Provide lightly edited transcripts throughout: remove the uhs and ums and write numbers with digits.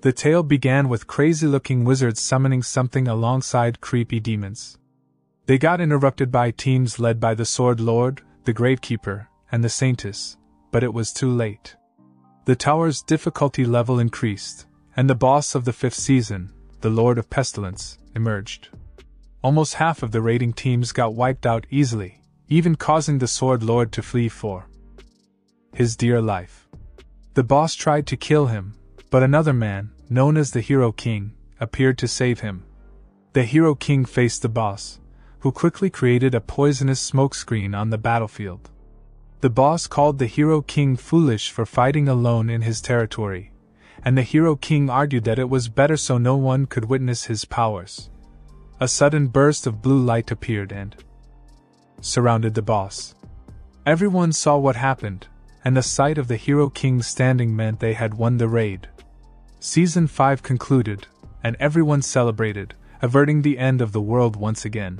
The tale began with crazy-looking wizards summoning something alongside creepy demons. They got interrupted by teams led by the Sword Lord, the Gravekeeper, and the Saintess, but it was too late. The tower's difficulty level increased, and the boss of the 5th season, the Lord of Pestilence, emerged. Almost half of the raiding teams got wiped out easily, even causing the Sword Lord to flee for his dear life. The boss tried to kill him, but another man, known as the Hero King, appeared to save him. The Hero King faced the boss, who quickly created a poisonous smokescreen on the battlefield. The boss called the Hero King foolish for fighting alone in his territory, and the Hero King argued that it was better so no one could witness his powers. A sudden burst of blue light appeared and surrounded the boss. Everyone saw what happened, and the sight of the Hero King standing meant they had won the raid. Season 5 concluded, and everyone celebrated, averting the end of the world once again.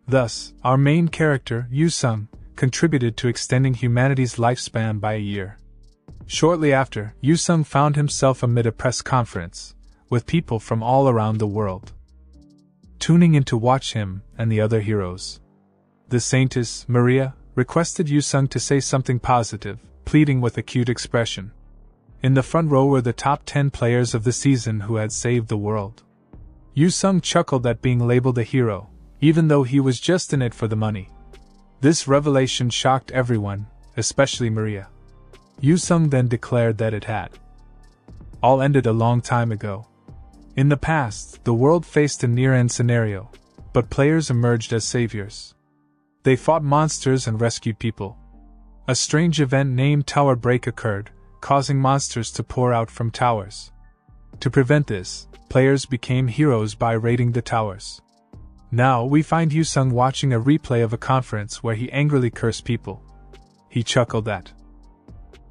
Thus, our main character, Yoosung, contributed to extending humanity's lifespan by a year. Shortly after, Yoosung found himself amid a press conference, with people from all around the world tuning in to watch him and the other heroes. The Saintess, Maria, requested Yoosung to say something positive, pleading with a cute expression. In the front row were the top 10 players of the season who had saved the world. Yoosung chuckled at being labeled a hero, even though he was just in it for the money. This revelation shocked everyone, especially Maria. Yoosung then declared that it had all ended a long time ago. In the past, the world faced a near-end scenario, but players emerged as saviors. They fought monsters and rescued people. A strange event named Tower Break occurred, causing monsters to pour out from towers. To prevent this, players became heroes by raiding the towers. Now we find Yoosung watching a replay of a conference where he angrily cursed people. He chuckled at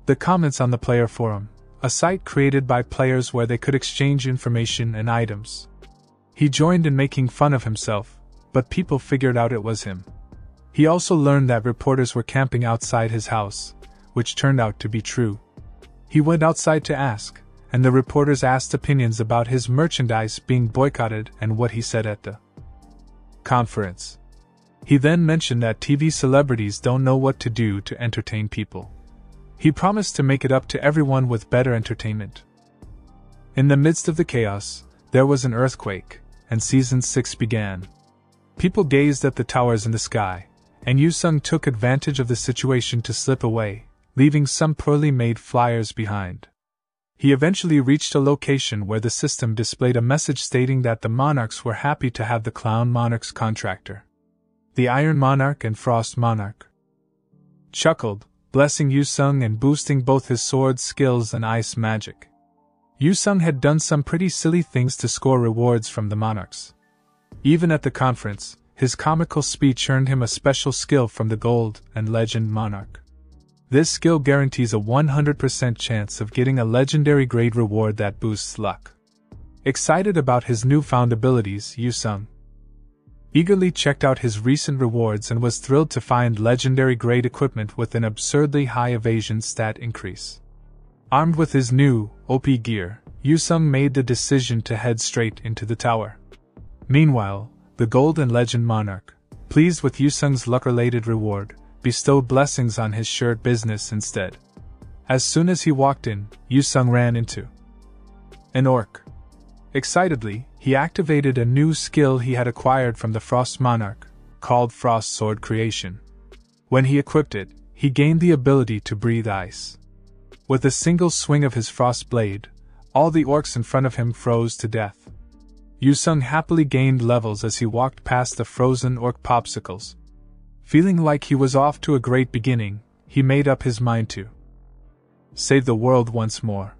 the comments on the player forum, a site created by players where they could exchange information and items. He joined in making fun of himself, but people figured out it was him. He also learned that reporters were camping outside his house, which turned out to be true. He went outside to ask, and the reporters asked opinions about his merchandise being boycotted and what he said at the conference. He then mentioned that TV celebrities don't know what to do to entertain people. He promised to make it up to everyone with better entertainment. In the midst of the chaos, there was an earthquake, and Season 6 began. People gazed at the towers in the sky, and Yoosung took advantage of the situation to slip away, leaving some poorly made flyers behind. He eventually reached a location where the system displayed a message stating that the monarchs were happy to have the Clown Monarch's contractor, the Iron Monarch and Frost Monarch, chuckled, blessing Yoosung and boosting both his sword skills and ice magic. Yoosung had done some pretty silly things to score rewards from the monarchs. Even at the conference, his comical speech earned him a special skill from the Gold and Legend Monarch. This skill guarantees a 100% chance of getting a legendary grade reward that boosts luck. Excited about his newfound abilities, Yoosung eagerly checked out his recent rewards and was thrilled to find legendary grade equipment with an absurdly high evasion stat increase. Armed with his new, OP gear, Yoosung made the decision to head straight into the tower. Meanwhile, the Gold and Legend Monarch, pleased with Yoosung's luck-related reward, bestowed blessings on his shirt business instead. As soon as he walked in, Yoosung ran into an orc. Excitedly, he activated a new skill he had acquired from the Frost Monarch, called Frost Sword Creation. When he equipped it, he gained the ability to breathe ice. With a single swing of his frost blade, all the orcs in front of him froze to death. Yoosung happily gained levels as he walked past the frozen orc popsicles. Feeling like he was off to a great beginning, he made up his mind to save the world once more.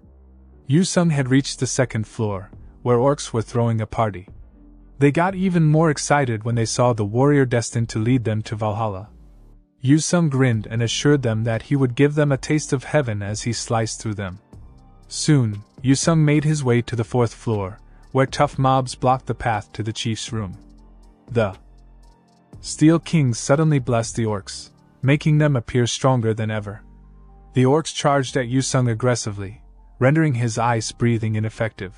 Yoosung had reached the second floor, where orcs were throwing a party. They got even more excited when they saw the warrior destined to lead them to Valhalla. Yoosung grinned and assured them that he would give them a taste of heaven as he sliced through them. Soon, Yoosung made his way to the fourth floor, where tough mobs blocked the path to the chief's room. The Steel King suddenly blessed the orcs, making them appear stronger than ever. The orcs charged at Yoosung aggressively, rendering his ice breathing ineffective.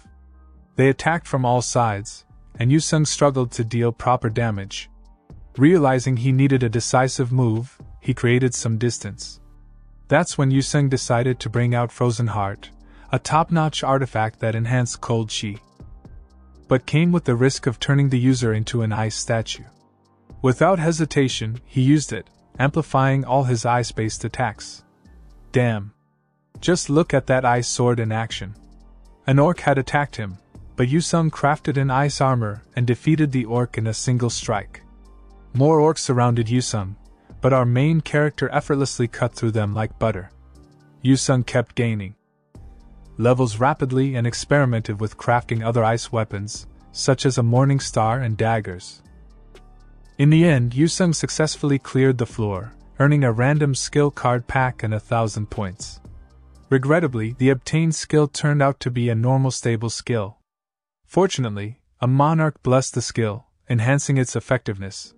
They attacked from all sides, and Yoosung struggled to deal proper damage. Realizing he needed a decisive move, he created some distance. That's when Yoosung decided to bring out Frozen Heart, a top-notch artifact that enhanced cold chi, but came with the risk of turning the user into an ice statue. Without hesitation, he used it, amplifying all his ice-based attacks. Damn. Just look at that ice sword in action. An orc had attacked him, but Yoosung crafted an ice armor and defeated the orc in a single strike. More orcs surrounded Yoosung, but our main character effortlessly cut through them like butter. Yoosung kept gaining levels rapidly and experimented with crafting other ice weapons, such as a morning star and daggers. In the end, Yoosung successfully cleared the floor, earning a random skill card pack and 1,000 points. Regrettably, the obtained skill turned out to be a normal stable skill. Fortunately, a monarch blessed the skill, enhancing its effectiveness.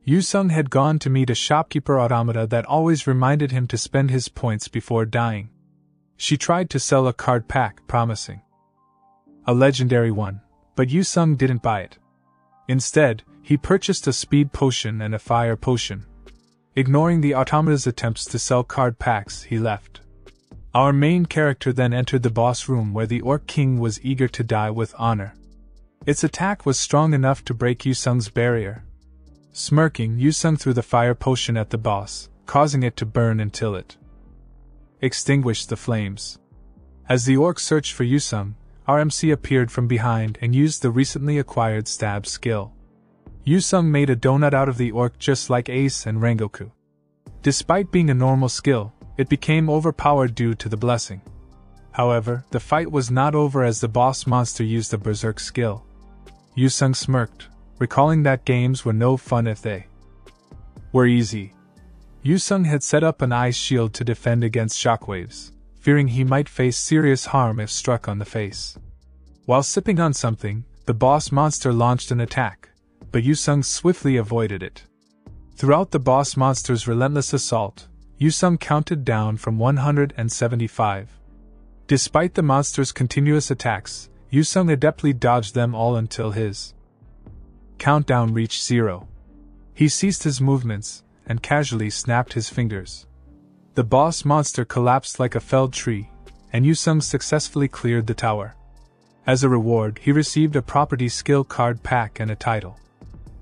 Yoosung had gone to meet a shopkeeper automata that always reminded him to spend his points before dying. She tried to sell a card pack, promising a legendary one, but Yoosung didn't buy it. Instead, he purchased a speed potion and a fire potion. Ignoring the automata's attempts to sell card packs, he left. Our main character then entered the boss room where the Orc King was eager to die with honor. Its attack was strong enough to break Yoosung's barrier. Smirking, Yoosung threw the fire potion at the boss, causing it to burn until it extinguished the flames. As the orc searched for Yoosung, our MC appeared from behind and used the recently acquired stab skill. Yoosung made a donut out of the orc just like Ace and Rengoku. Despite being a normal skill, it became overpowered due to the blessing. However, the fight was not over as the boss monster used the berserk skill. Yoosung smirked, recalling that games were no fun if they were easy. Yoosung had set up an ice shield to defend against shockwaves, fearing he might face serious harm if struck on the face. While sipping on something, the boss monster launched an attack, but Yoosung swiftly avoided it. Throughout the boss monster's relentless assault, Yoosung counted down from 175. Despite the monster's continuous attacks, Yoosung adeptly dodged them all until his countdown reached 0. He ceased his movements and casually snapped his fingers. The boss monster collapsed like a felled tree, and Yoosung successfully cleared the tower. As a reward, he received a property skill card pack and a title.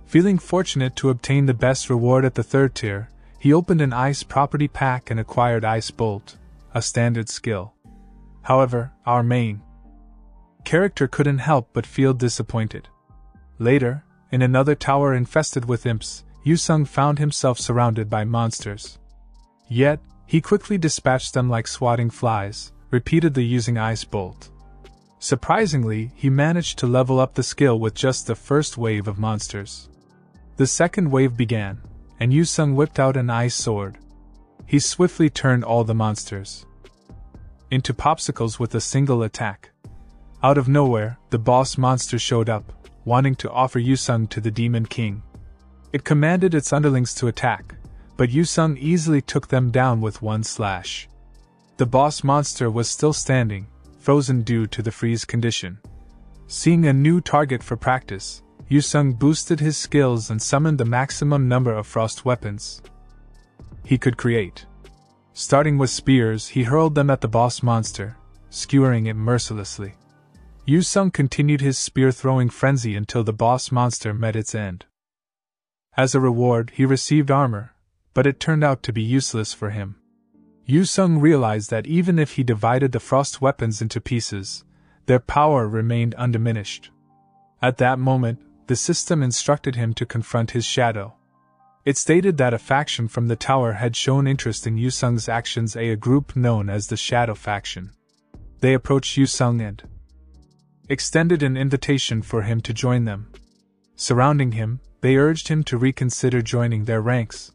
Feeling fortunate to obtain the best reward at the 3rd tier, he opened an ice property pack and acquired Ice Bolt, a standard skill. However, our main character couldn't help but feel disappointed. Later, in another tower infested with imps, Yoosung found himself surrounded by monsters. Yet, he quickly dispatched them like swatting flies, repeatedly using Ice Bolt. Surprisingly, he managed to level up the skill with just the first wave of monsters. The second wave began, and Yoosung whipped out an ice sword. He swiftly turned all the monsters into popsicles with a single attack. Out of nowhere, the boss monster showed up, wanting to offer Yoosung to the Demon King. It commanded its underlings to attack, but Yoosung easily took them down with one slash. The boss monster was still standing, frozen due to the freeze condition. Seeing a new target for practice, Yoosung boosted his skills and summoned the maximum number of frost weapons he could create. Starting with spears, he hurled them at the boss monster, skewering it mercilessly. Yoosung continued his spear-throwing frenzy until the boss monster met its end. As a reward, he received armor, but it turned out to be useless for him. Yoosung realized that even if he divided the frost weapons into pieces, their power remained undiminished. At that moment, the system instructed him to confront his shadow. It stated that a faction from the tower had shown interest in Yoosung's actions, a group known as the Shadow Faction. They approached Yoosung and extended an invitation for him to join them. Surrounding him, they urged him to reconsider joining their ranks.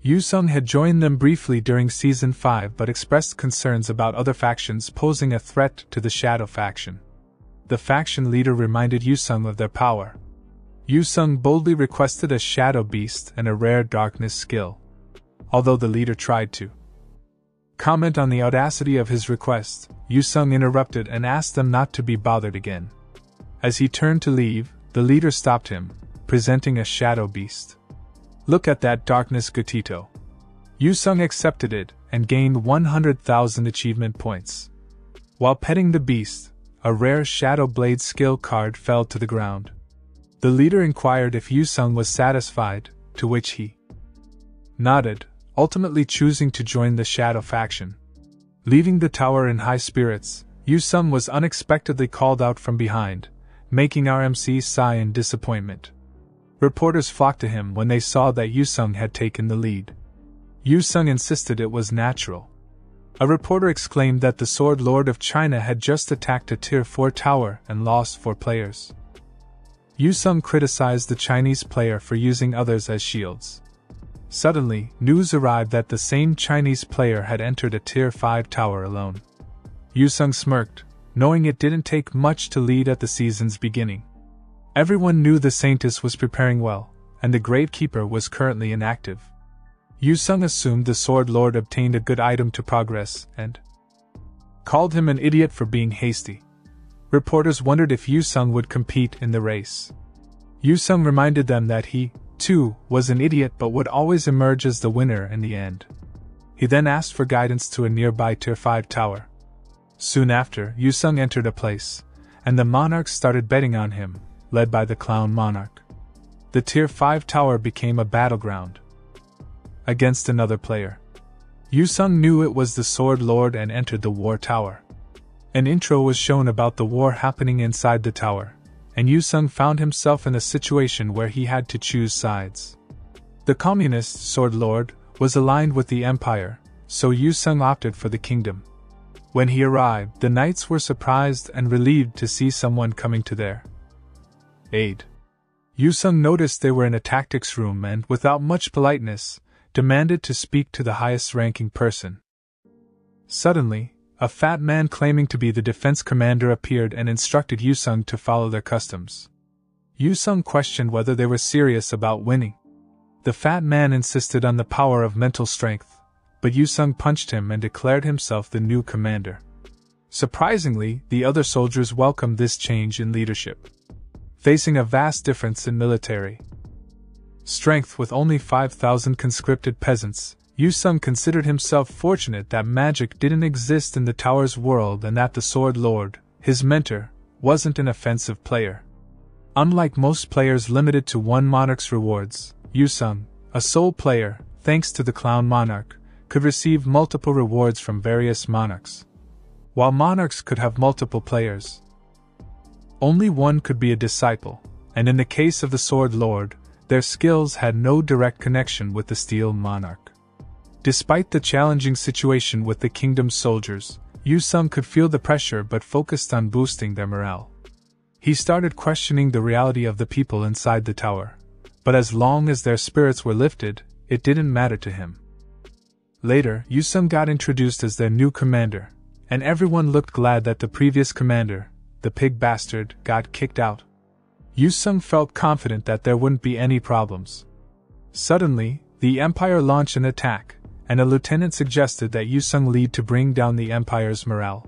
Yoosung had joined them briefly during Season 5 but expressed concerns about other factions posing a threat to the Shadow Faction. The faction leader reminded Yoosung of their power. Yoosung boldly requested a Shadow Beast and a rare Darkness skill. Although the leader tried to comment on the audacity of his request, Yoosung interrupted and asked them not to be bothered again. As he turned to leave, the leader stopped him, presenting a shadow beast. "Look at that darkness, Gatito." Yoosung accepted it and gained 100,000 achievement points. While petting the beast, a rare Shadow Blade skill card fell to the ground. The leader inquired if Yoosung was satisfied, to which he nodded, ultimately choosing to join the Shadow faction. Leaving the tower in high spirits, Yoosung was unexpectedly called out from behind, making RMC sigh in disappointment. Reporters flocked to him when they saw that Yoosung had taken the lead. Yoosung insisted it was natural. A reporter exclaimed that the Sword Lord of China had just attacked a Tier 4 tower and lost 4 players. Yoosung criticized the Chinese player for using others as shields. Suddenly, news arrived that the same Chinese player had entered a Tier 5 tower alone. Yoosung smirked, knowing it didn't take much to lead at the season's beginning. Everyone knew the Saintess was preparing well, and the Gravekeeper was currently inactive. Yoosung assumed the Sword Lord obtained a good item to progress and called him an idiot for being hasty. Reporters wondered if Yoosung would compete in the race. Yoosung reminded them that he, too, was an idiot but would always emerge as the winner in the end. He then asked for guidance to a nearby Tier 5 tower. Soon after, Yoosung entered a place, and the monarchs started betting on him, led by the Clown Monarch. The Tier 5 tower became a battleground against another player. Yoosung knew it was the Sword Lord and entered the War Tower. An intro was shown about the war happening inside the tower, and Yoosung found himself in a situation where he had to choose sides. The Communist Sword Lord was aligned with the Empire, so Yoosung opted for the kingdom. When he arrived, the knights were surprised and relieved to see someone coming to their aid. Yoosung noticed they were in a tactics room and, without much politeness, demanded to speak to the highest-ranking person. Suddenly, a fat man claiming to be the defense commander appeared and instructed Yoosung to follow their customs. Yoosung questioned whether they were serious about winning. The fat man insisted on the power of mental strength, but Yoosung punched him and declared himself the new commander. Surprisingly, the other soldiers welcomed this change in leadership. Facing a vast difference in military strength with only 5,000 conscripted peasants, Yoosung considered himself fortunate that magic didn't exist in the tower's world and that the Sword Lord, his mentor, wasn't an offensive player. Unlike most players limited to one monarch's rewards, Yoosung, a sole player, thanks to the Clown Monarch, could receive multiple rewards from various monarchs. While monarchs could have multiple players, only one could be a disciple, and in the case of the Sword Lord, their skills had no direct connection with the Steel Monarch. Despite the challenging situation with the kingdom's soldiers, Yoosung could feel the pressure but focused on boosting their morale. He started questioning the reality of the people inside the tower, but as long as their spirits were lifted, it didn't matter to him. Later, Yoosung got introduced as their new commander, and everyone looked glad that the previous commander, the pig bastard, got kicked out. Yoosung felt confident that there wouldn't be any problems. Suddenly, the Empire launched an attack, and a lieutenant suggested that Yoosung lead to bring down the Empire's morale.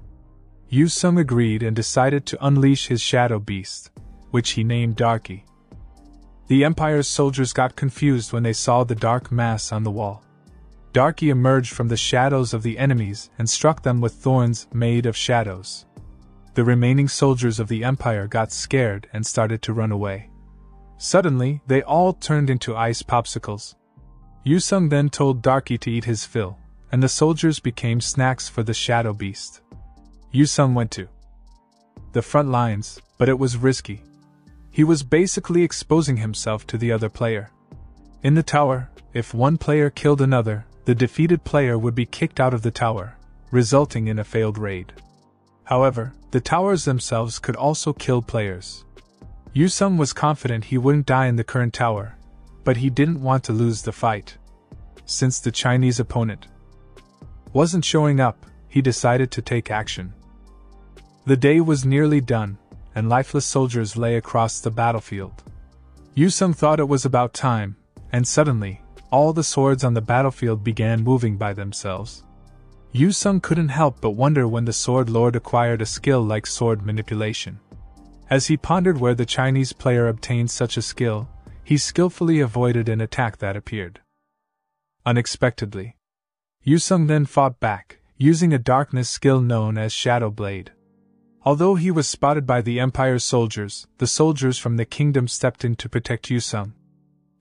Yoosung agreed and decided to unleash his shadow beast, which he named Darky. The Empire's soldiers got confused when they saw the dark mass on the wall. Darky emerged from the shadows of the enemies and struck them with thorns made of shadows. The remaining soldiers of the Empire got scared and started to run away. Suddenly, they all turned into ice popsicles. Yoosung then told Darky to eat his fill, and the soldiers became snacks for the shadow beast. Yoosung went to the front lines, but it was risky. He was basically exposing himself to the other player. In the tower, if one player killed another, the defeated player would be kicked out of the tower, resulting in a failed raid. However, the towers themselves could also kill players. Yoosung was confident he wouldn't die in the current tower, but he didn't want to lose the fight. Since the Chinese opponent wasn't showing up, he decided to take action. The day was nearly done, and lifeless soldiers lay across the battlefield. Yoosung thought it was about time, and suddenly, all the swords on the battlefield began moving by themselves. Yoosung couldn't help but wonder when the Sword Lord acquired a skill like sword manipulation. As he pondered where the Chinese player obtained such a skill, he skillfully avoided an attack that appeared unexpectedly. Yoosung then fought back, using a darkness skill known as Shadow Blade. Although he was spotted by the Empire's soldiers, the soldiers from the kingdom stepped in to protect Yoosung.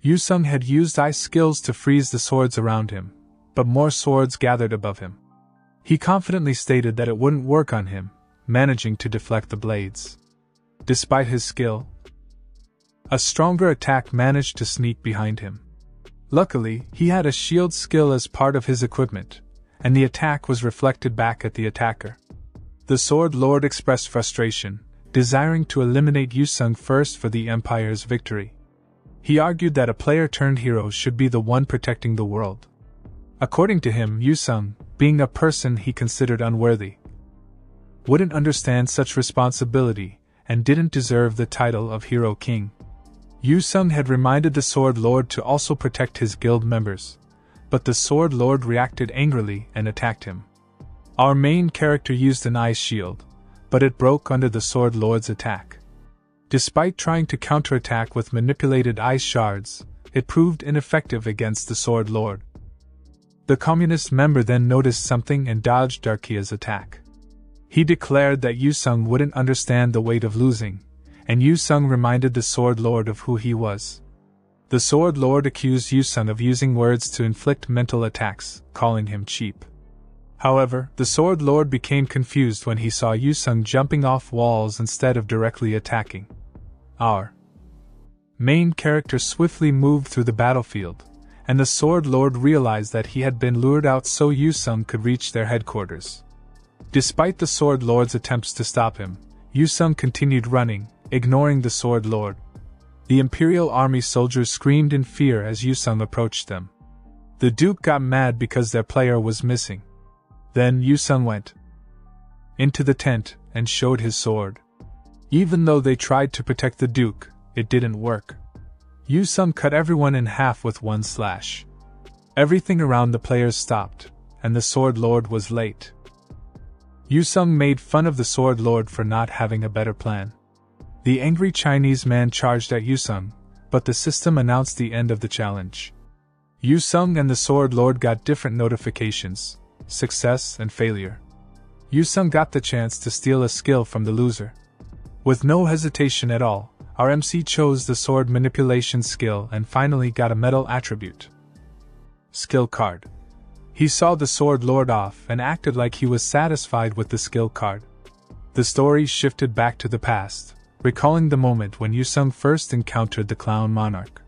Yoosung had used ice skills to freeze the swords around him, but more swords gathered above him. He confidently stated that it wouldn't work on him, managing to deflect the blades. Despite his skill, a stronger attack managed to sneak behind him. Luckily, he had a shield skill as part of his equipment, and the attack was reflected back at the attacker. The Sword Lord expressed frustration, desiring to eliminate Yoosung first for the Empire's victory. He argued that a player-turned-hero should be the one protecting the world. According to him, Yoosung, being a person he considered unworthy, wouldn't understand such responsibility and didn't deserve the title of Hero King. Yoosung had reminded the Sword Lord to also protect his guild members, but the Sword Lord reacted angrily and attacked him. Our main character used an ice shield, but it broke under the Sword Lord's attack. Despite trying to counterattack with manipulated ice shards, it proved ineffective against the Sword Lord. The communist member then noticed something and dodged Darkia's attack. He declared that Yoosung wouldn't understand the weight of losing, and Yoosung reminded the Sword Lord of who he was. The Sword Lord accused Yoosung of using words to inflict mental attacks, calling him cheap. However, the Sword Lord became confused when he saw Yoosung jumping off walls instead of directly attacking. Our main character swiftly moved through the battlefield, and the Sword Lord realized that he had been lured out so Yoosung could reach their headquarters. Despite the Sword Lord's attempts to stop him, Yoosung continued running, ignoring the Sword Lord. The Imperial Army soldiers screamed in fear as Yoosung approached them. The Duke got mad because their player was missing. Then Yoosung went into the tent and showed his sword. Even though they tried to protect the Duke, it didn't work. Yoosung cut everyone in half with one slash. Everything around the players stopped, and the Sword Lord was late. Yoosung made fun of the Sword Lord for not having a better plan. The angry Chinese man charged at Yoosung, but the system announced the end of the challenge. Yoosung and the Sword Lord got different notifications, success and failure. Yoosung got the chance to steal a skill from the loser. With no hesitation at all, our MC chose the sword manipulation skill and finally got a medal attribute skill card. He saw the Sword Lord off and acted like he was satisfied with the skill card. The story shifted back to the past, recalling the moment when Yoosung first encountered the Clown Monarch.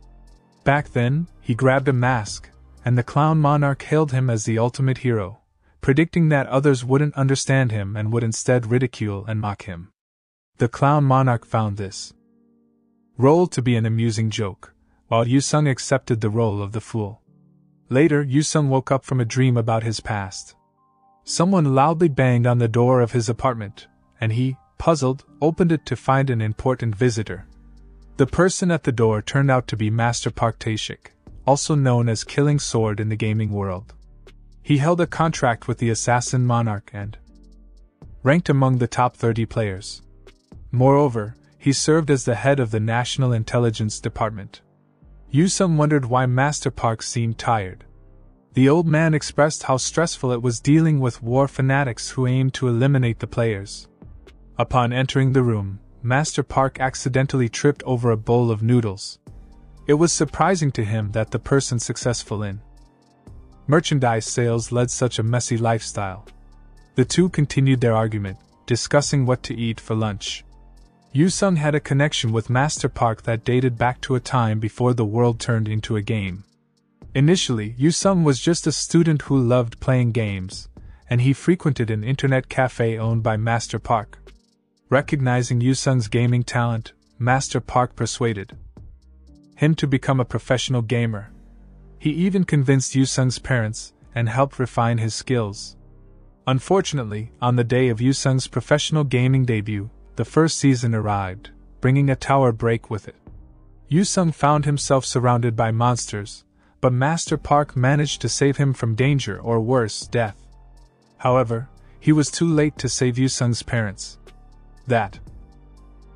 Back then, he grabbed a mask, and the Clown Monarch hailed him as the ultimate hero, predicting that others wouldn't understand him and would instead ridicule and mock him. The Clown Monarch found this role to be an amusing joke, while Yoosung accepted the role of the fool. Later, Yoosung woke up from a dream about his past. Someone loudly banged on the door of his apartment, and he, puzzled, opened it to find an important visitor. The person at the door turned out to be Master Park Taeshik, also known as Killing Sword in the gaming world. He held a contract with the Assassin Monarch and ranked among the top 30 players. Moreover, he served as the head of the National Intelligence Department. Yoosung wondered why Master Park seemed tired. The old man expressed how stressful it was dealing with war fanatics who aimed to eliminate the players. Upon entering the room, Master Park accidentally tripped over a bowl of noodles. It was surprising to him that the person successful in merchandise sales led such a messy lifestyle. The two continued their argument, discussing what to eat for lunch. Yoosung had a connection with Master Park that dated back to a time before the world turned into a game. Initially, Yoosung was just a student who loved playing games, and he frequented an internet cafe owned by Master Park. Recognizing Yoosung's gaming talent, Master Park persuaded him to become a professional gamer. He even convinced Yoosung's parents and helped refine his skills. Unfortunately, on the day of Yoosung's professional gaming debut, the first season arrived, bringing a tower break with it. Yoosung found himself surrounded by monsters, but Master Park managed to save him from danger or worse, death. However, he was too late to save Yoosung's parents. That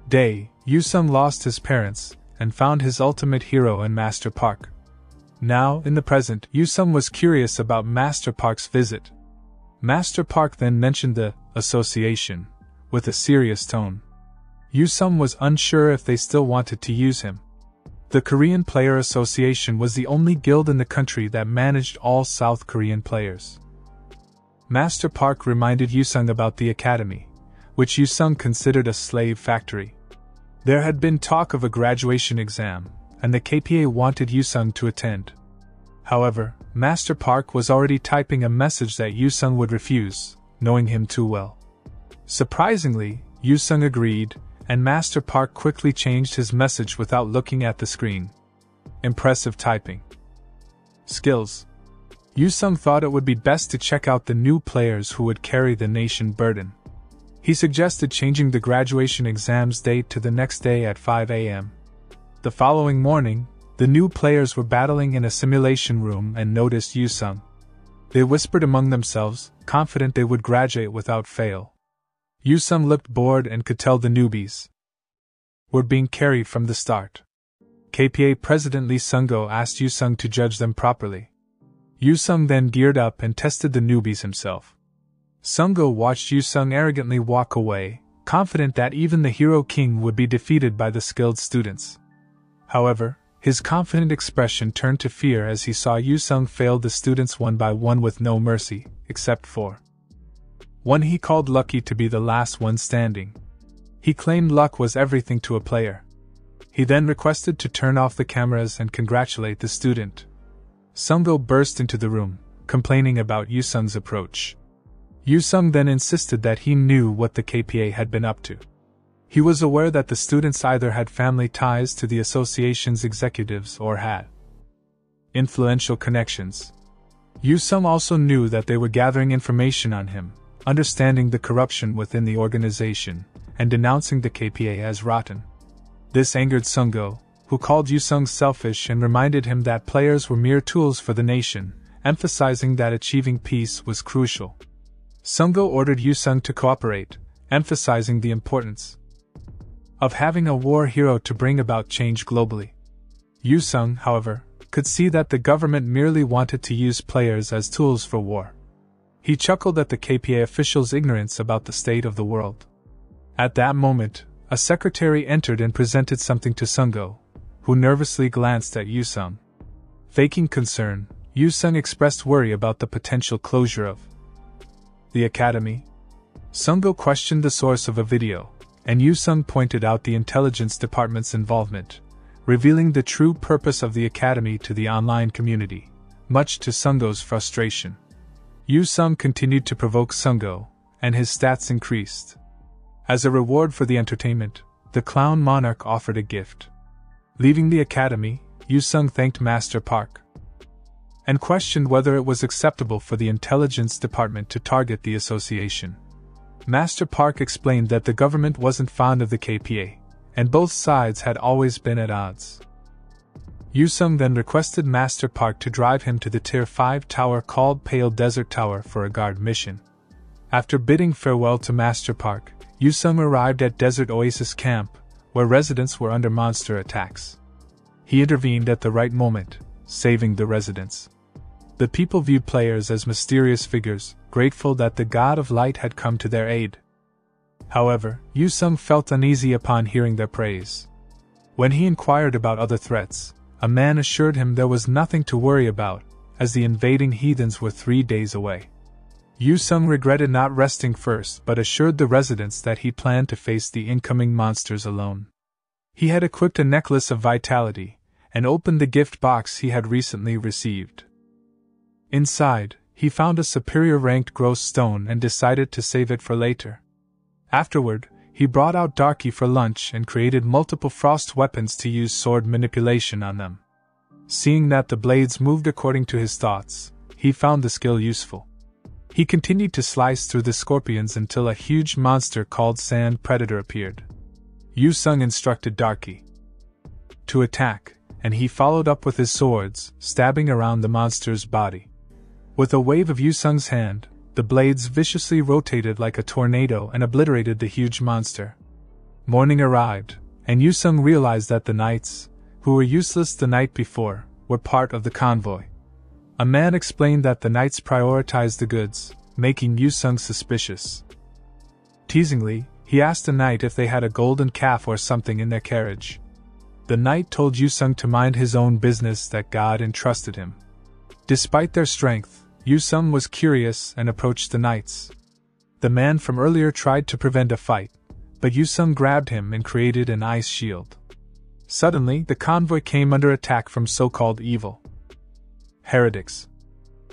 day, Yoosung lost his parents and found his ultimate hero in Master Park. Now, in the present, Yoosung was curious about Master Park's visit. Master Park then mentioned the association with a serious tone. Yoosung was unsure if they still wanted to use him. The Korean Player Association was the only guild in the country that managed all South Korean players. Master Park reminded Yoosung about the academy, which Yoosung considered a slave factory. There had been talk of a graduation exam, and the KPA wanted Yoosung to attend. However, Master Park was already typing a message that Yoosung would refuse, knowing him too well. Surprisingly, Yoosung agreed, and Master Park quickly changed his message without looking at the screen. Impressive typing skills. Yoosung thought it would be best to check out the new players who would carry the nation burden. He suggested changing the graduation exam's date to the next day at 5 a.m. The following morning, the new players were battling in a simulation room and noticed Yoosung. They whispered among themselves, confident they would graduate without fail. Yoosung looked bored and could tell the newbies were being carried from the start. KPA President Lee Sung-go asked Yoosung to judge them properly. Yoosung then geared up and tested the newbies himself. Sung-go watched Yoosung arrogantly walk away, confident that even the Hero King would be defeated by the skilled students. However, his confident expression turned to fear as he saw Yoosung fail the students one by one with no mercy, except for one he called lucky to be the last one standing. He claimed luck was everything to a player. He then requested to turn off the cameras and congratulate the student. Sung-go burst into the room, complaining about Yoosung's approach. Yoosung then insisted that he knew what the KPA had been up to. He was aware that the students either had family ties to the association's executives or had influential connections. Yoosung also knew that they were gathering information on him, understanding the corruption within the organization, and denouncing the KPA as rotten. This angered Sung-go, who called Yoosung selfish and reminded him that players were mere tools for the nation, emphasizing that achieving peace was crucial. Sung-go ordered Yoosung to cooperate, emphasizing the importance of having a war hero to bring about change globally. Yoosung, however, could see that the government merely wanted to use players as tools for war. He chuckled at the KPA officials' ignorance about the state of the world. At that moment, a secretary entered and presented something to Sung-go, who nervously glanced at Yoosung. Faking concern, Yoosung expressed worry about the potential closure of the academy. Sung-go questioned the source of a video, and Yoosung pointed out the intelligence department's involvement, revealing the true purpose of the academy to the online community, much to Sung-go's frustration. Yoosung continued to provoke Sung-go, and his stats increased. As a reward for the entertainment, the clown monarch offered a gift. Leaving the academy, Yoosung thanked Master Park and questioned whether it was acceptable for the intelligence department to target the association. Master Park explained that the government wasn't fond of the KPA, and both sides had always been at odds. Yoosung then requested Master Park to drive him to the Tier 5 tower called Pale Desert Tower for a guard mission. After bidding farewell to Master Park, Yoosung arrived at Desert Oasis Camp, where residents were under monster attacks. He intervened at the right moment, saving the residents. The people viewed players as mysterious figures, grateful that the god of light had come to their aid. However, Yoosung felt uneasy upon hearing their praise. When he inquired about other threats, a man assured him there was nothing to worry about, as the invading heathens were 3 days away. Yoosung regretted not resting first but assured the residents that he planned to face the incoming monsters alone. He had equipped a necklace of vitality, and opened the gift box he had recently received. Inside, he found a superior-ranked gross stone and decided to save it for later. Afterward, he brought out Darky for lunch and created multiple frost weapons to use sword manipulation on them. Seeing that the blades moved according to his thoughts, he found the skill useful. He continued to slice through the scorpions until a huge monster called Sand Predator appeared. Yoosung instructed Darky to attack, and he followed up with his swords, stabbing around the monster's body. With a wave of Yoosung's hand, The blades viciously rotated like a tornado and obliterated the huge monster. Morning arrived, and Yoosung realized that the knights, who were useless the night before, were part of the convoy. A man explained that the knights prioritized the goods, making Yoosung suspicious. Teasingly, he asked a knight if they had a golden calf or something in their carriage. The knight told Yoosung to mind his own business, that God entrusted him. Despite their strength, Yoosung was curious and approached the knights. The man from earlier tried to prevent a fight, but Yoosung grabbed him and created an ice shield. Suddenly, the convoy came under attack from so-called evil heretics.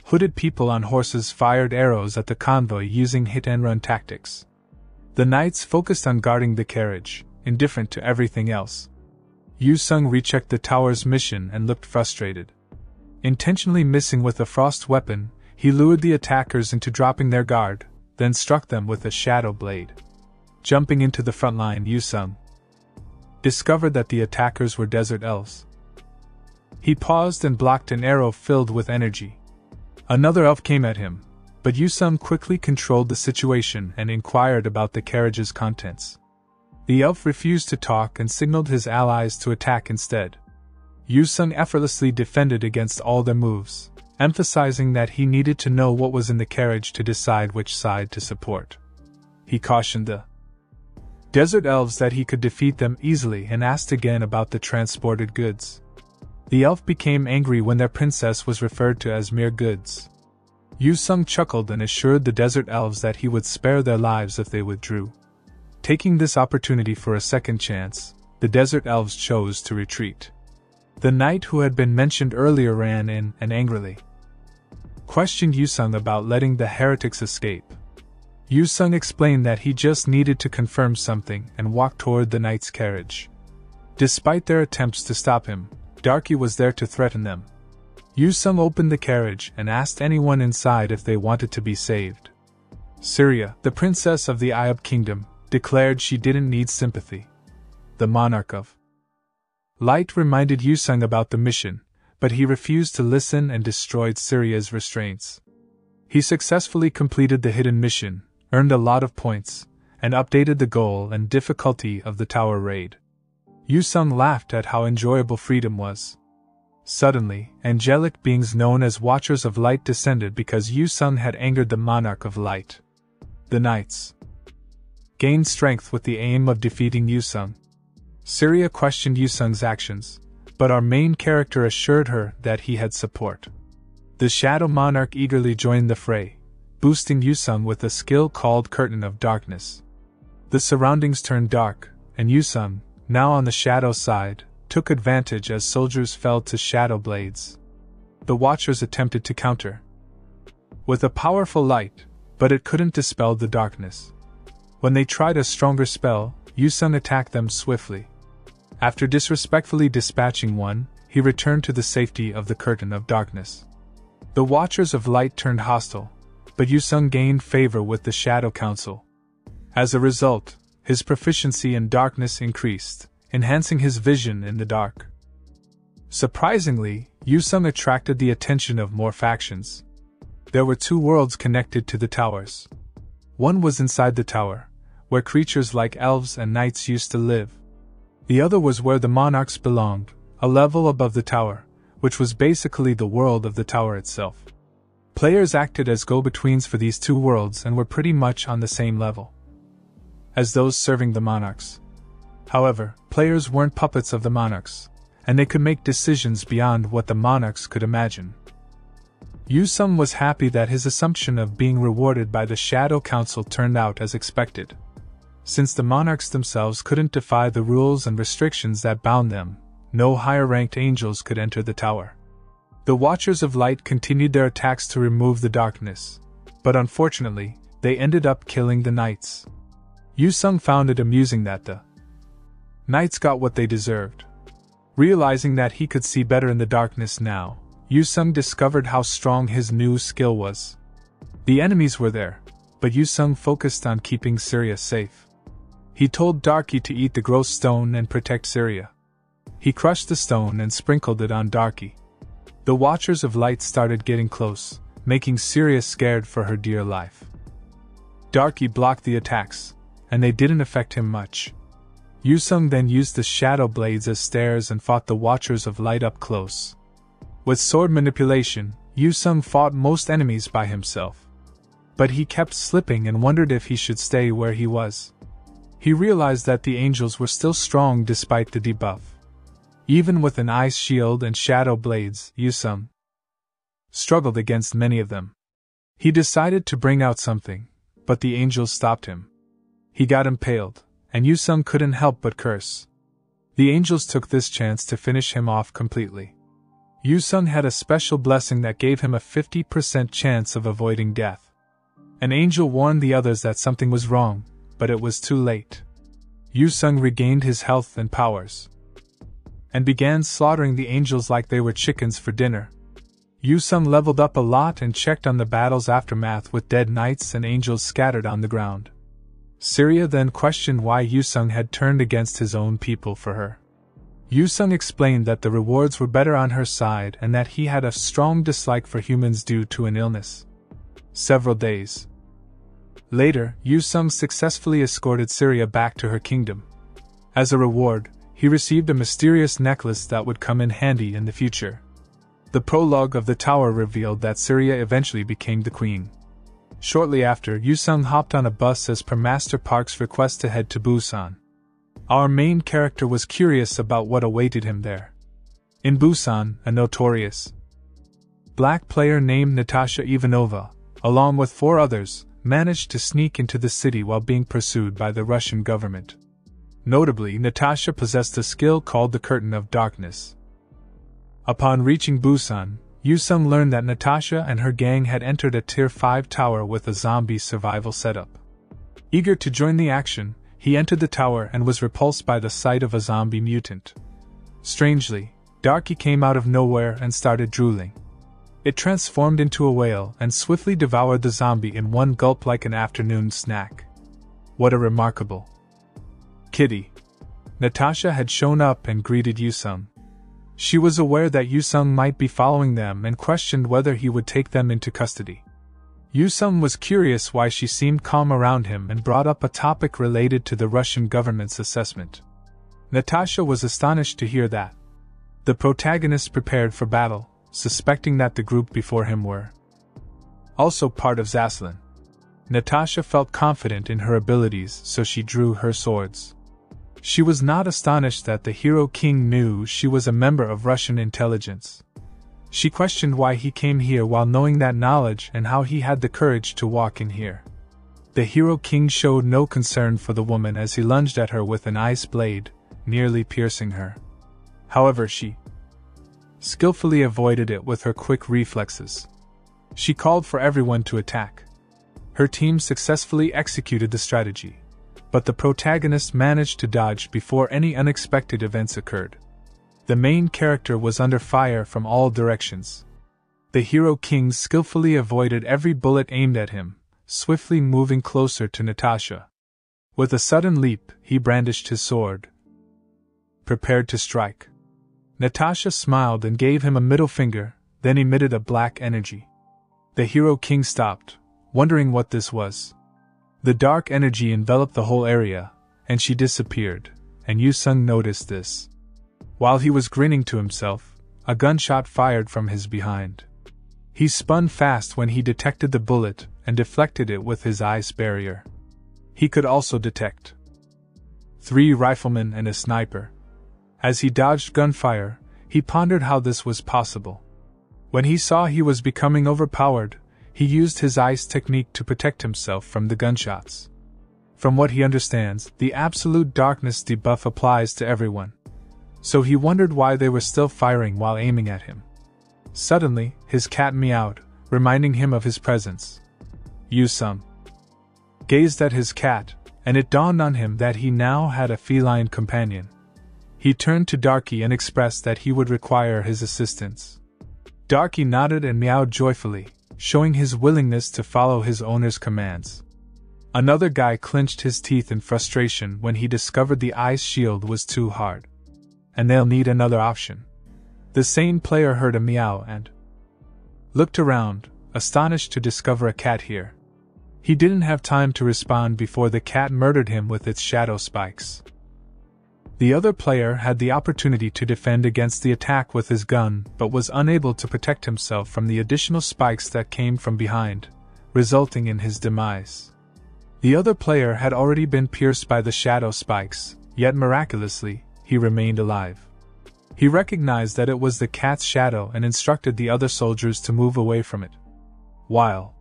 Hooded people on horses fired arrows at the convoy using hit-and-run tactics. The knights focused on guarding the carriage, indifferent to everything else. Yoosung rechecked the tower's mission and looked frustrated. Intentionally missing with a frost weapon, he lured the attackers into dropping their guard, then struck them with a shadow blade. Jumping into the front line, Yoosung discovered that the attackers were desert elves. He paused and blocked an arrow filled with energy. Another elf came at him, but Yoosung quickly controlled the situation and inquired about the carriage's contents. The elf refused to talk and signaled his allies to attack instead. Yoosung effortlessly defended against all their moves, emphasizing that he needed to know what was in the carriage to decide which side to support. He cautioned the desert elves that he could defeat them easily and asked again about the transported goods. The elf became angry when their princess was referred to as mere goods. Yoosung chuckled and assured the desert elves that he would spare their lives if they withdrew. Taking this opportunity for a second chance, the desert elves chose to retreat. The knight who had been mentioned earlier ran in and angrily questioned Yoosung about letting the heretics escape. Yoosung explained that he just needed to confirm something and walked toward the knight's carriage. Despite their attempts to stop him, Darky was there to threaten them. Yoosung opened the carriage and asked anyone inside if they wanted to be saved. Syria, the princess of the Ayub kingdom, declared she didn't need sympathy. The monarch of Light reminded Yoosung about the mission, but he refused to listen and destroyed Syria's restraints. He successfully completed the hidden mission, earned a lot of points, and updated the goal and difficulty of the tower raid. Yoosung laughed at how enjoyable freedom was. Suddenly, angelic beings known as Watchers of Light descended because Yoosung had angered the Monarch of Light. The knights gained strength with the aim of defeating Yoosung. Syria questioned Yoosung's actions, but our main character assured her that he had support. The Shadow Monarch eagerly joined the fray, boosting Yoosung with a skill called Curtain of Darkness. The surroundings turned dark, and Yoosung, now on the shadow side, took advantage as soldiers fell to shadow blades. The Watchers attempted to counter with a powerful light, but it couldn't dispel the darkness. When they tried a stronger spell, Yoosung attacked them swiftly. After disrespectfully dispatching one, he returned to the safety of the Curtain of Darkness. The Watchers of Light turned hostile, but Yoosung gained favor with the Shadow Council. As a result, his proficiency in darkness increased, enhancing his vision in the dark. Surprisingly, Yoosung attracted the attention of more factions. There were two worlds connected to the towers. One was inside the tower, where creatures like elves and knights used to live. The other was where the monarchs belonged, a level above the tower, which was basically the world of the tower itself. Players acted as go-betweens for these two worlds and were pretty much on the same level as those serving the monarchs. However, players weren't puppets of the monarchs, and they could make decisions beyond what the monarchs could imagine. Yoosung was happy that his assumption of being rewarded by the Shadow Council turned out as expected. Since the monarchs themselves couldn't defy the rules and restrictions that bound them, no higher-ranked angels could enter the tower. The Watchers of Light continued their attacks to remove the darkness, but unfortunately, they ended up killing the knights. Yoosung found it amusing that the knights got what they deserved. Realizing that he could see better in the darkness now, Yoosung discovered how strong his new skill was. The enemies were there, but Yoosung focused on keeping Syria safe. He told Darky to eat the gross stone and protect Syria. He crushed the stone and sprinkled it on Darky. The Watchers of Light started getting close, making Syria scared for her dear life. Darky blocked the attacks, and they didn't affect him much. Yoosung then used the shadow blades as stairs and fought the Watchers of Light up close. With sword manipulation, Yoosung fought most enemies by himself. But he kept slipping and wondered if he should stay where he was. He realized that the angels were still strong despite the debuff. Even with an ice shield and shadow blades, Yoosung struggled against many of them. He decided to bring out something, but the angels stopped him. He got impaled, and Yoosung couldn't help but curse. The angels took this chance to finish him off completely. Yoosung had a special blessing that gave him a 50% chance of avoiding death. An angel warned the others that something was wrong, but it was too late. Yoosung regained his health and powers, and began slaughtering the angels like they were chickens for dinner. Yoosung leveled up a lot and checked on the battle's aftermath with dead knights and angels scattered on the ground. Syria then questioned why Yoosung had turned against his own people for her. Yoosung explained that the rewards were better on her side and that he had a strong dislike for humans due to an illness. Several days later, Yoosung successfully escorted Syria back to her kingdom. As a reward, he received a mysterious necklace that would come in handy in the future. The prologue of the tower revealed that Syria eventually became the queen. Shortly after, Yoosung hopped on a bus as per Master Park's request to head to Busan. Our main character was curious about what awaited him there. In Busan, a notorious black player named Natasha Ivanova, along with 4 others, managed to sneak into the city while being pursued by the Russian government. Notably, Natasha possessed a skill called the Curtain of Darkness. Upon reaching Busan, Yoosung learned that Natasha and her gang had entered a Tier 5 tower with a zombie survival setup. Eager to join the action, he entered the tower and was repulsed by the sight of a zombie mutant. Strangely, Darky came out of nowhere and started drooling. It transformed into a whale and swiftly devoured the zombie in one gulp like an afternoon snack. What a remarkable kitty! Natasha had shown up and greeted Yoosung. She was aware that Yoosung might be following them and questioned whether he would take them into custody. Yoosung was curious why she seemed calm around him and brought up a topic related to the Russian government's assessment. Natasha was astonished to hear that. The protagonist prepared for battle, suspecting that the group before him were also part of Zaslin. Natasha felt confident in her abilities, so she drew her swords. She was not astonished that the hero king knew she was a member of Russian intelligence. She questioned why he came here while knowing that knowledge and how he had the courage to walk in here. The hero king showed no concern for the woman as he lunged at her with an ice blade, nearly piercing her. However, she skillfully avoided it with her quick reflexes. She called for everyone to attack. Her team successfully executed the strategy, but the protagonist managed to dodge before any unexpected events occurred. The main character was under fire from all directions. The hero king skillfully avoided every bullet aimed at him, swiftly moving closer to Natasha. With a sudden leap, he brandished his sword, prepared to strike. Natasha smiled and gave him a middle finger, then emitted a black energy. The hero king stopped, wondering what this was. The dark energy enveloped the whole area, and she disappeared, and Yoosung noticed this. While he was grinning to himself, a gunshot fired from his behind. He spun fast when he detected the bullet and deflected it with his ice barrier. He could also detect 3 riflemen and a sniper. As he dodged gunfire, he pondered how this was possible. When he saw he was becoming overpowered, he used his ice technique to protect himself from the gunshots. From what he understands, the absolute darkness debuff applies to everyone. So he wondered why they were still firing while aiming at him. Suddenly, his cat meowed, reminding him of his presence. Yoosung gazed at his cat, and it dawned on him that he now had a feline companion. He turned to Darky and expressed that he would require his assistance. Darky nodded and meowed joyfully, showing his willingness to follow his owner's commands. Another guy clenched his teeth in frustration when he discovered the ice shield was too hard. And they'll need another option. The sane player heard a meow and looked around, astonished to discover a cat here. He didn't have time to respond before the cat murdered him with its shadow spikes. The other player had the opportunity to defend against the attack with his gun, but was unable to protect himself from the additional spikes that came from behind, resulting in his demise. The other player had already been pierced by the shadow spikes, yet miraculously, he remained alive. He recognized that it was the cat's shadow and instructed the other soldiers to move away from it. While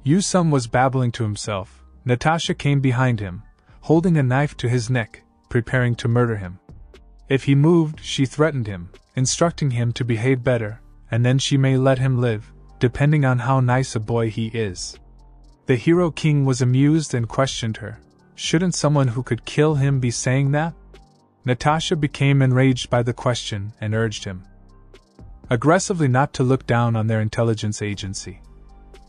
Yoosung was babbling to himself, Natasha came behind him, holding a knife to his neck, preparing to murder him. If he moved, she threatened him, instructing him to behave better, and then she may let him live, depending on how nice a boy he is. The hero king was amused and questioned her. Shouldn't someone who could kill him be saying that? Natasha became enraged by the question and urged him aggressively not to look down on their intelligence agency.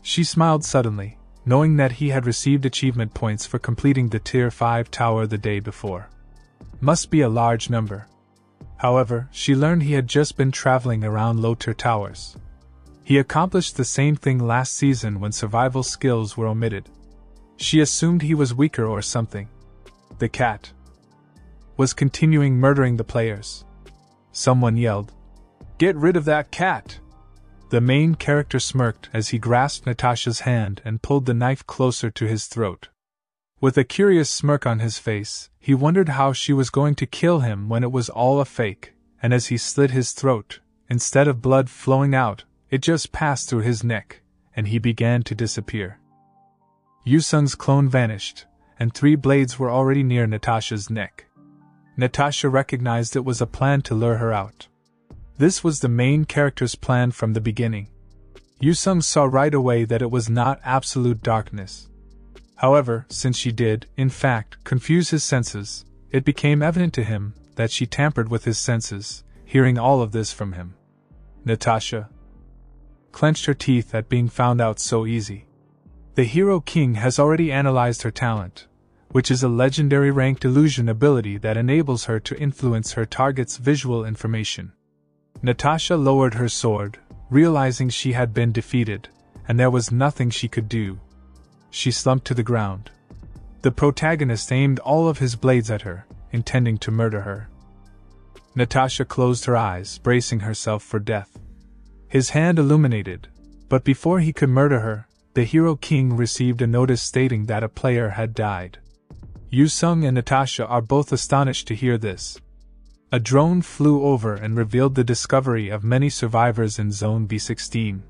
She smiled suddenly, knowing that he had received achievement points for completing the Tier 5 tower the day before. Must be a large number. However, she learned he had just been traveling around low-tier towers. He accomplished the same thing last season when survival skills were omitted. She assumed he was weaker or something. The cat was continuing murdering the players. Someone yelled, "Get rid of that cat!" The main character smirked as he grasped Natasha's hand and pulled the knife closer to his throat. With a curious smirk on his face, he wondered how she was going to kill him when it was all a fake, and as he slit his throat, instead of blood flowing out, it just passed through his neck, and he began to disappear. Yoosung's clone vanished, and 3 blades were already near Natasha's neck. Natasha recognized it was a plan to lure her out. This was the main character's plan from the beginning. Yoosung saw right away that it was not absolute darkness. However, since she did, in fact, confuse his senses, it became evident to him that she tampered with his senses, hearing all of this from him. Natasha clenched her teeth at being found out so easy. The Hero King has already analyzed her talent, which is a legendary ranked illusion ability that enables her to influence her target's visual information. Natasha lowered her sword, realizing she had been defeated, and there was nothing she could do. She slumped to the ground. The protagonist aimed all of his blades at her, intending to murder her. Natasha closed her eyes, bracing herself for death. His hand illuminated, but before he could murder her, the Hero King received a notice stating that a player had died. Yoosung and Natasha are both astonished to hear this. A drone flew over and revealed the discovery of many survivors in Zone B16.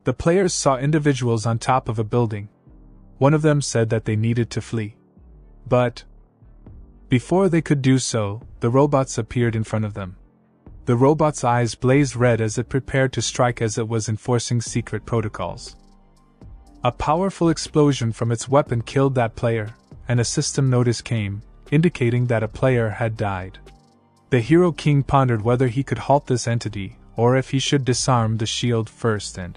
The players saw individuals on top of a building. One of them said that they needed to flee. But before they could do so, the robots appeared in front of them. The robot's eyes blazed red as it prepared to strike as it was enforcing secret protocols. A powerful explosion from its weapon killed that player, and a system notice came, indicating that a player had died. The Hero King pondered whether he could halt this entity, or if he should disarm the shield first and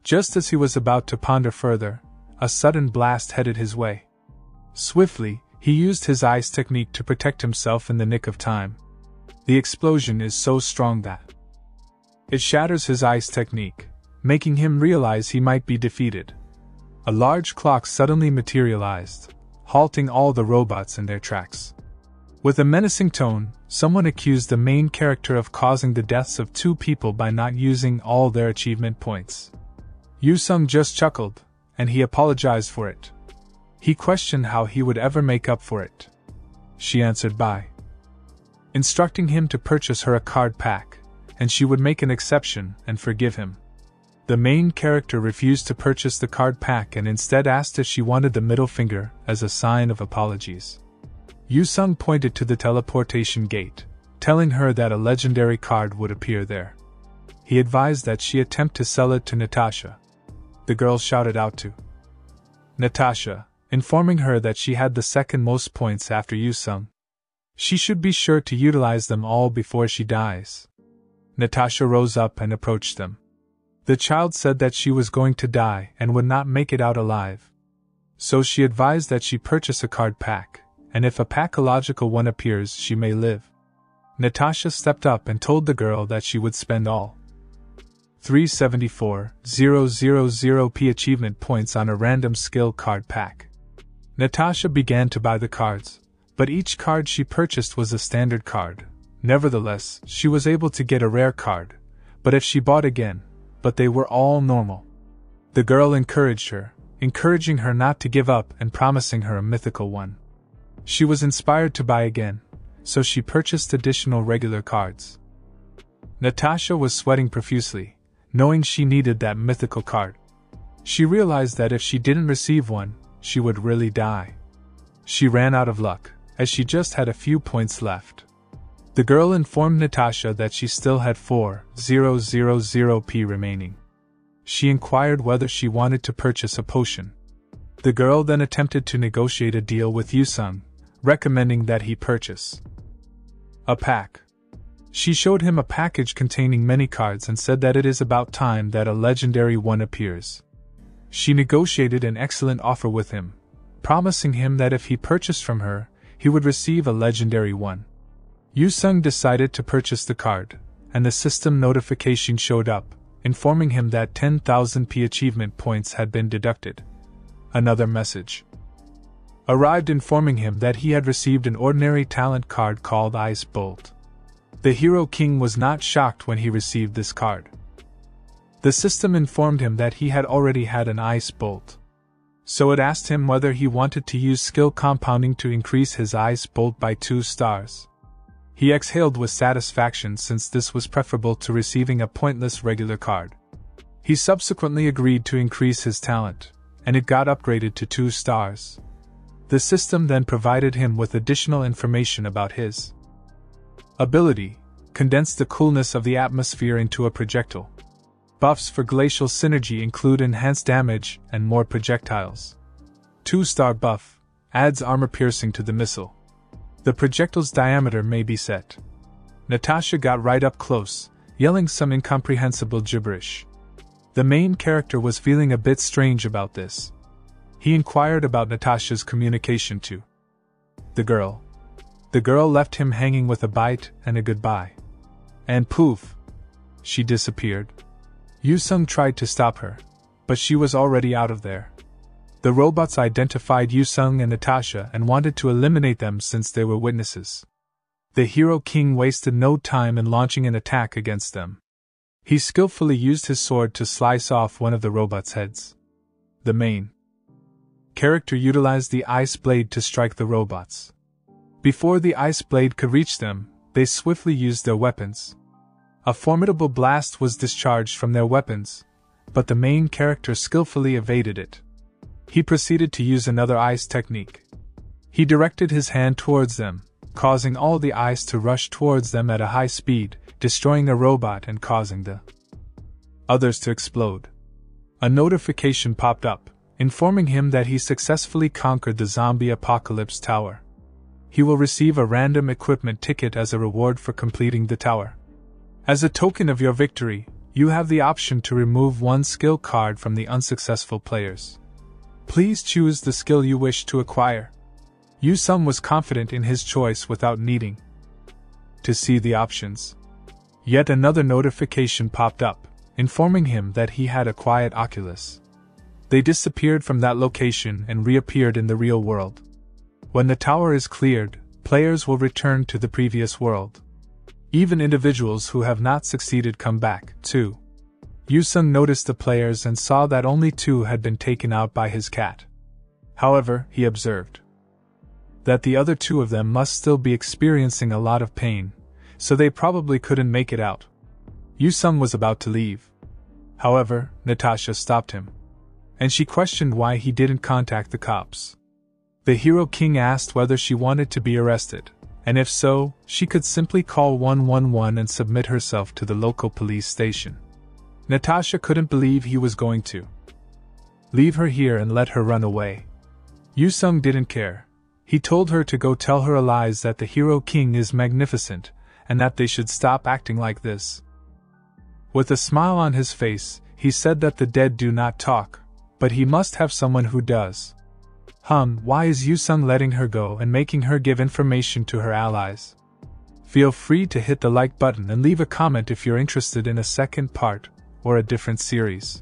just as he was about to ponder further, a sudden blast headed his way. Swiftly, he used his ice technique to protect himself in the nick of time. The explosion is so strong that it shatters his ice technique, making him realize he might be defeated. A large clock suddenly materialized, halting all the robots in their tracks. With a menacing tone, someone accused the main character of causing the deaths of 2 people by not using all their achievement points. Yoosung just chuckled, and he apologized for it. He questioned how he would ever make up for it. She answered by instructing him to purchase her a card pack, and she would make an exception and forgive him. The main character refused to purchase the card pack and instead asked if she wanted the middle finger as a sign of apologies. Yoosung pointed to the teleportation gate, telling her that a legendary card would appear there. He advised that she attempt to sell it to Natasha. The girl shouted out to Natasha, informing her that she had the second most points after Yoosung. She should be sure to utilize them all before she dies. Natasha rose up and approached them. The child said that she was going to die and would not make it out alive. So she advised that she purchase a card pack, and if a pathological one appears, she may live. Natasha stepped up and told the girl that she would spend all 374,000 achievement points on a random skill card pack. Natasha began to buy the cards, but each card she purchased was a standard card. Nevertheless, she was able to get a rare card, but if she bought again, but they were all normal. The girl encouraged her, encouraging her not to give up and promising her a mythical one. She was inspired to buy again, so she purchased additional regular cards. Natasha was sweating profusely, knowing she needed that mythical card. She realized that if she didn't receive one, she would really die. She ran out of luck, as she just had a few points left. The girl informed Natasha that she still had 4,000 remaining. She inquired whether she wanted to purchase a potion. The girl then attempted to negotiate a deal with Yoosung, recommending that he purchase a pack. She showed him a package containing many cards and said that it is about time that a legendary one appears. She negotiated an excellent offer with him, promising him that if he purchased from her, he would receive a legendary one. Yoosung decided to purchase the card, and the system notification showed up, informing him that 10,000 achievement points had been deducted. Another message arrived informing him that he had received an ordinary talent card called Ice Bolt. The Hero King was not shocked when he received this card. The system informed him that he had already had an Ice Bolt. So it asked him whether he wanted to use skill compounding to increase his Ice Bolt by 2 stars. He exhaled with satisfaction since this was preferable to receiving a pointless regular card. He subsequently agreed to increase his talent, and it got upgraded to 2 stars. The system then provided him with additional information about his ability, condensed the coolness of the atmosphere into a projectile. Buffs for glacial synergy include enhanced damage and more projectiles. 2-star buff adds armor piercing to the missile. The projectile's diameter may be set. Natasha got right up close, yelling some incomprehensible gibberish. The main character was feeling a bit strange about this. He inquired about Natasha's communication to the girl. The girl left him hanging with a bite and a goodbye. And poof! She disappeared. Yoosung tried to stop her, but she was already out of there. The robots identified Yoosung and Natasha and wanted to eliminate them since they were witnesses. The Hero King wasted no time in launching an attack against them. He skillfully used his sword to slice off one of the robots' heads. The main character utilized the ice blade to strike the robots. Before the ice blade could reach them, they swiftly used their weapons. A formidable blast was discharged from their weapons, but the main character skillfully evaded it. He proceeded to use another ice technique. He directed his hand towards them, causing all the ice to rush towards them at a high speed, destroying a robot and causing the others to explode. A notification popped up, informing him that he successfully conquered the zombie apocalypse tower. He will receive a random equipment ticket as a reward for completing the tower. As a token of your victory, you have the option to remove one skill card from the unsuccessful players. Please choose the skill you wish to acquire. Yoosung was confident in his choice without needing to see the options. Yet another notification popped up, informing him that he had a quiet Oculus. They disappeared from that location and reappeared in the real world. When the tower is cleared, players will return to the previous world. Even individuals who have not succeeded come back, too. Yoosung noticed the players and saw that only 2 had been taken out by his cat. However, he observed that the other 2 of them must still be experiencing a lot of pain, so they probably couldn't make it out. Yoosung was about to leave. However, Natasha stopped him, and she questioned why he didn't contact the cops. The Hero King asked whether she wanted to be arrested, and if so, she could simply call 111 and submit herself to the local police station. Natasha couldn't believe he was going to leave her here and let her run away. Yoosung didn't care. He told her to go tell her allies that the Hero King is magnificent, and that they should stop acting like this. With a smile on his face, he said that the dead do not talk, but he must have someone who does. Why is Yoosung letting her go and making her give information to her allies? Feel free to hit the like button and leave a comment if you're interested in a second part, or a different series.